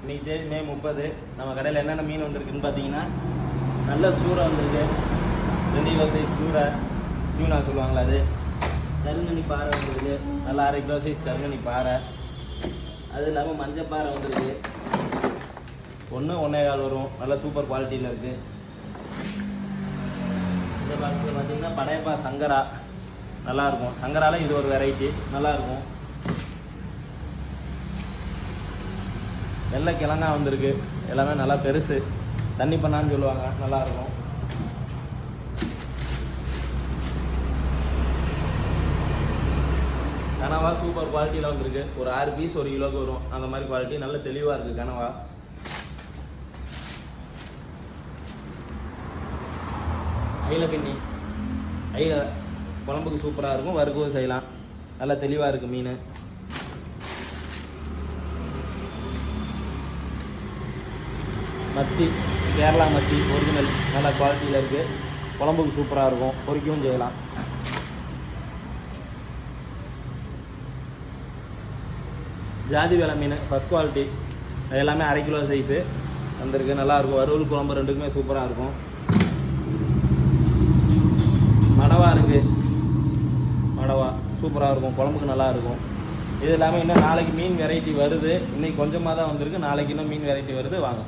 இன்றைக்கி தேதி மே 30. நம்ம கடையில் என்னென்ன மீன் வந்திருக்குன்னு பார்த்தீங்கன்னா, நல்ல சூறை வந்திருக்கு. 2 கிலோ சைஸ் சூறை, டியூனா சொல்லுவாங்களா அது. கருங்கண்ணி பாறை வந்திருக்கு, நல்லா 1/2 கிலோ சைஸ் கருங்கண்ணி பாறை. அது இல்லாமல் மஞ்சள் பாறை வந்திருக்கு, 1.25 வரும். நல்ல சூப்பர் குவாலிட்டியில் இருக்குது. இந்த பாக்ஸில் பார்த்தீங்கன்னா படையப்பா சங்கரா நல்லாயிருக்கும். சங்கராவில் இது ஒரு வெரைட்டி நல்லாயிருக்கும். வெள்ளை கிழங்கா வந்திருக்கு, எல்லாமே நல்லா பெருசு, தண்ணி பண்ணான்னு சொல்லுவாங்க, நல்லாயிருக்கும். கனவா சூப்பர் குவாலிட்டியில் வந்திருக்கு. ஒரு 6 பீஸ் 1 கிலோக்கு வரும். அந்த மாதிரி குவாலிட்டி நல்ல தெளிவாக இருக்குது கனவா. ஐலக்கண்ணி, ஐல குழம்புக்கு சூப்பராக இருக்கும், வறுக்கவும் செய்யலாம். நல்லா தெளிவாக இருக்குது மீன். மத்தி, கேரளா மத்தி ஒரிஜினல், நல்ல குவாலிட்டியில் இருக்குது. குழம்புக்கு சூப்பராக இருக்கும், பொரிக்கவும் செய்யலாம். ஜாதி வேலை மீன் ஃபஸ்ட் குவாலிட்டி, எல்லாமே 1/2 கிலோ சைஸு வந்திருக்கு. நல்லாயிருக்கும், வறுவல் குழம்பு ரெண்டுக்குமே சூப்பராக இருக்கும். மடவா இருக்குது, மடவா சூப்பராக இருக்கும், குழம்புக்கு நல்லாயிருக்கும். இது இல்லாமல் இன்னும் நாளைக்கு மீன் வெரைட்டி வருது. இன்றைக்கி கொஞ்சமாக தான் வந்திருக்கு, நாளைக்கு இன்னும் மீன் வெரைட்டி வருது, வாங்க.